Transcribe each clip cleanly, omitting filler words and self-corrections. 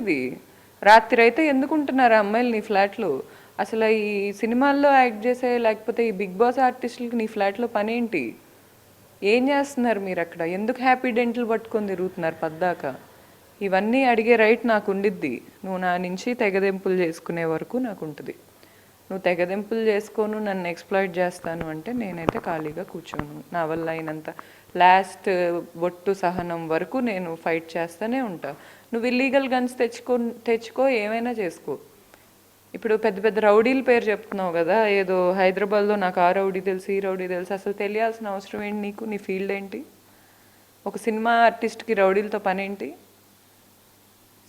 ఇది రాత్రి అయితే ఎందుకుంటున్నారు అమ్మాయిలు నీ ఫ్లాట్లో? అసలు ఈ సినిమాల్లో యాక్ట్ చేసే లేకపోతే ఈ బిగ్ బాస్ ఆర్టిస్టులకి నీ ఫ్లాట్లో పని ఏంటి? ఏం చేస్తున్నారు మీరు అక్కడ? ఎందుకు హ్యాపీ డెంటల్ పట్టుకొని తిరుగుతున్నారు పద్దాక? ఇవన్నీ అడిగే రైట్ నాకు ఉండిద్ది. నువ్వు నా నుంచి తెగదెంపులు చేసుకునే వరకు నాకు ఉంటుంది. నువ్వు తెగదెంపులు చేసుకోను నన్ను ఎక్స్‌ప్లాయిట్ చేస్తాను అంటే నేనైతే ఖాళీగా కూర్చోను. నా వల్ల అయినంత లాస్ట్ బొట్టు సహనం వరకు నేను ఫైట్ చేస్తూనే ఉంటా. నువ్వు ఇల్లీగల్ గన్స్ తెచ్చుకో ఏమైనా చేసుకో. ఇప్పుడు పెద్ద పెద్ద రౌడీల పేరు చెప్తున్నావు కదా, ఏదో హైదరాబాద్లో నాకు ఆ రౌడీ తెలుసు ఈ రౌడీ తెలుసు. అసలు తెలియాల్సిన అవసరం ఏంటి నీకు? నీ ఫీల్డ్ ఏంటి? ఒక సినిమా ఆర్టిస్ట్కి రౌడీలతో పని ఏంటి?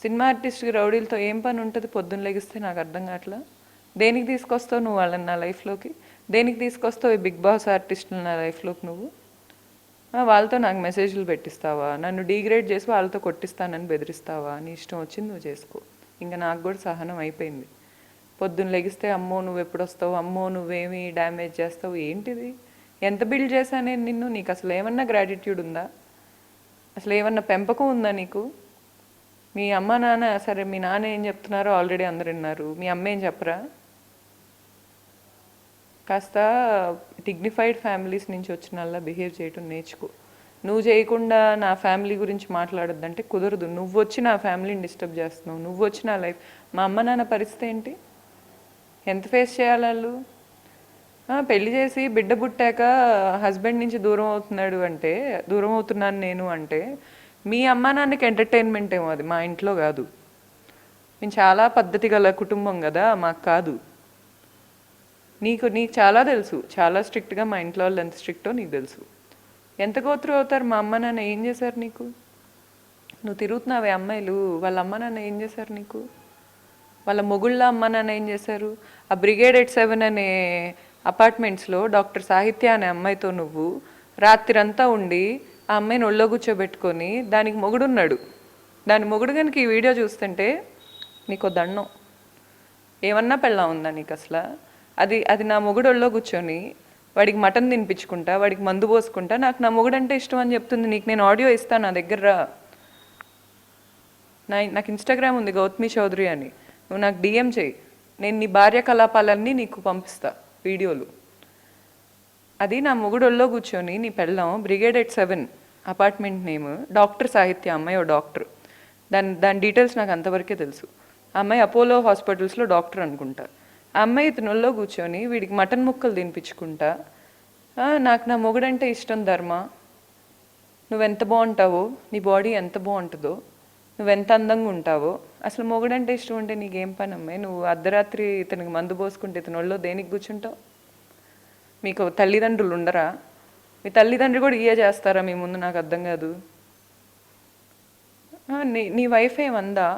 సినిమా ఆర్టిస్ట్కి రౌడీలతో ఏం పని ఉంటుంది? పొద్దున్న లెగిస్తే నాకు అర్థం కావట్లా. దేనికి తీసుకొస్తావు నువ్వు వాళ్ళని నా లైఫ్లోకి? దేనికి తీసుకొస్తావు ఈ బిగ్ బాస్ ఆర్టిస్టులు నా లైఫ్లోకి నువ్వు? వాళ్ళతో నాకు మెసేజ్లు పెట్టిస్తావా? నన్ను డీగ్రేడ్ చేసి వాళ్ళతో కొట్టిస్తానని బెదిరిస్తావా? నీ ఇష్టం వచ్చింది నువ్వు చేసుకో. ఇంకా నాకు కూడా సహనం అయిపోయింది. పొద్దున్న లెగిస్తే అమ్మో నువ్వు ఎప్పుడు వస్తావు, అమ్మో నువ్వేమి డ్యామేజ్ చేస్తావు, ఏంటిది? ఎంత బిల్డ్ చేశానే నిన్ను? నీకు అసలు ఏమన్నా గ్రాటిట్యూడ్ ఉందా? అసలు ఏమన్నా పెంపకం ఉందా నీకు? మీ అమ్మ నాన్న సరే, మీ నాన్న ఏం చెప్తున్నారో ఆల్రెడీ అందరు విన్నారు. మీ అమ్మ ఏం చెప్పరా? కాస్త డిగ్నిఫైడ్ ఫ్యామిలీస్ నుంచి వచ్చినల్లా బిహేవ్ చేయటం నేర్చుకో. నువ్వు చేయకుండా నా ఫ్యామిలీ గురించి మాట్లాడొద్దంటే కుదరదు. నువ్వు వచ్చి నా ఫ్యామిలీని డిస్టర్బ్ చేస్తున్నావు. నువ్వు వచ్చి నా లైఫ్, మా అమ్మ నాన్న పరిస్థితి ఏంటి? ఎంత ఫేస్ చేయాలి వాళ్ళు? పెళ్లి చేసి బిడ్డ పుట్టాక హస్బెండ్ నుంచి దూరం అవుతున్నాడు అంటే, దూరం అవుతున్నాను నేను అంటే మీ అమ్మ నాన్నకి ఎంటర్టైన్మెంట్ ఏమో అది, మా ఇంట్లో కాదు. మేము చాలా పద్ధతి గల కుటుంబం కదా, మాకు కాదు. నీకు చాలా తెలుసు, చాలా స్ట్రిక్ట్గా మా ఇంట్లో వాళ్ళు ఎంత స్ట్రిక్టో నీకు తెలుసు. ఎంత గోత్రు అవుతారు? మా అమ్మ నాన్న ఏం చేశారు నీకు? నువ్వు తిరుగుతున్నావే అమ్మాయిలు, వాళ్ళ అమ్మ నాన్న ఏం చేశారు నీకు? వాళ్ళ మొగుళ్ళ అమ్మ నాన్న ఏం చేశారు? ఆ బ్రిగేడ్ 87 అనే అపార్ట్మెంట్స్లో డాక్టర్ సాహిత్య అనే అమ్మాయితో నువ్వు రాత్రిరంతా ఉండి ఆ అమ్మాయిని ఒళ్ళో కూర్చోబెట్టుకొని, దానికి మొగుడున్నాడు, దాని మొగుడు కనుక ఈ వీడియో చూస్తుంటే నీకు దండం. ఏమన్నా పెళ్ళా ఉందా నీకు అసలు? అది అది నా మొగుడు ఒళ్ళో కూర్చొని వాడికి మటన్ తినిపించుకుంటా, వాడికి మందు పోసుకుంటా, నాకు నా మొగుడు అంటే ఇష్టం అని చెప్తుంది. నీకు నేను ఆడియో ఇస్తాను, నా దగ్గర రా. నాకు ఇన్స్టాగ్రామ్ ఉంది గౌతమి చౌదరి అని, నువ్వు నాకు డిఎం చేయి. నేను నీ భార్య కలాపాలన్నీ నీకు పంపిస్తా వీడియోలు. అది నా మొగుడొల్లో కూర్చొని నీ పెళ్ళం బ్రిగేడ్ 87 అపార్ట్మెంట్ నేమ్, డాక్టర్ సాహిత్య అమ్మాయి, ఓ డాక్టర్. దాని డీటెయిల్స్ నాకు అంతవరకే తెలుసు. ఆ అమ్మాయి అపోలో హాస్పిటల్స్లో డాక్టర్ అనుకుంటా. ఆ అమ్మాయి ఇతనుల్లో కూర్చొని వీడికి మటన్ ముక్కలు తినిపించుకుంటా, నాకు నా మొగుడంటే ఇష్టం ధర్మ, నువ్వెంత బాగుంటావో, నీ బాడీ ఎంత బాగుంటుందో, నువ్వెంత అందంగా ఉంటావో, అసలు మొగుడంటే ఇష్టం ఉంటే నీకేం పని అమ్మాయి? నువ్వు అర్ధరాత్రి ఇతనికి మందు పోసుకుంటే ఇతను ఒళ్ళో దేనికి కూర్చుంటావు? మీకు తల్లిదండ్రులు ఉండరా? మీ తల్లిదండ్రులు కూడా ఇయే చేస్తారా మీ ముందు? నాకు అర్థం కాదు. నీ వైఫ్ ఏమందా?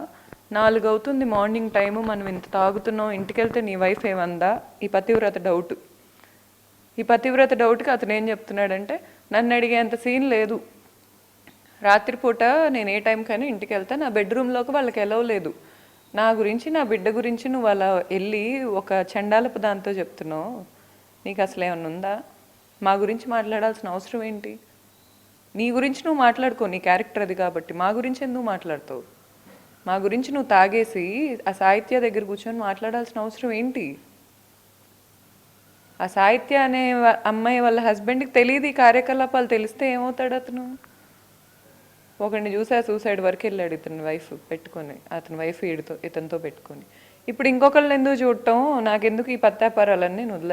4 అవుతుంది మార్నింగ్ టైము, మనం ఇంత తాగుతున్నాం, ఇంటికి వెళ్తే నీ వైఫ్ ఏమందా? ఈ పతివ్రత డౌట్. ఈ పతివ్రత డౌట్కి అతను ఏం చెప్తున్నాడంటే, నన్ను అడిగేంత సీన్ లేదు, రాత్రిపూట నేను ఏ టైంకైనా ఇంటికి వెళ్తా, నా బెడ్రూమ్లోకి వాళ్ళకి ఎలవ్ లేదు. నా గురించి నా బిడ్డ గురించి నువ్వు అలా వెళ్ళి ఒక చండాలపు దాంతో చెప్తున్నావు. నీకు అసలు ఏమన్నా ఉందా? మా గురించి మాట్లాడాల్సిన అవసరం ఏంటి? నీ గురించి నువ్వు మాట్లాడుకో, నీ క్యారెక్టర్ అది కాబట్టి. మా గురించి ఎందుకు మాట్లాడతావు? మా గురించి నువ్వు తాగేసి ఆ సాహిత్య దగ్గర కూర్చొని మాట్లాడాల్సిన అవసరం ఏంటి? ఆ సాహిత్య అనే అమ్మాయి వాళ్ళ హస్బెండ్కి తెలియదు ఈ కార్యకలాపాలు. తెలిస్తే ఏమవుతాడు అతను? ఒకడిని చూసా సూసైడ్ వరకు వెళ్ళాడు ఇతని వైఫ్ పెట్టుకొని, అతని వైఫ్ ఇతనితో పెట్టుకొని. ఇప్పుడు ఇంకొకళ్ళని ఎందుకు చూడటం? నాకెందుకు ఈ పత్తాపారాలన్నీ వదిలే.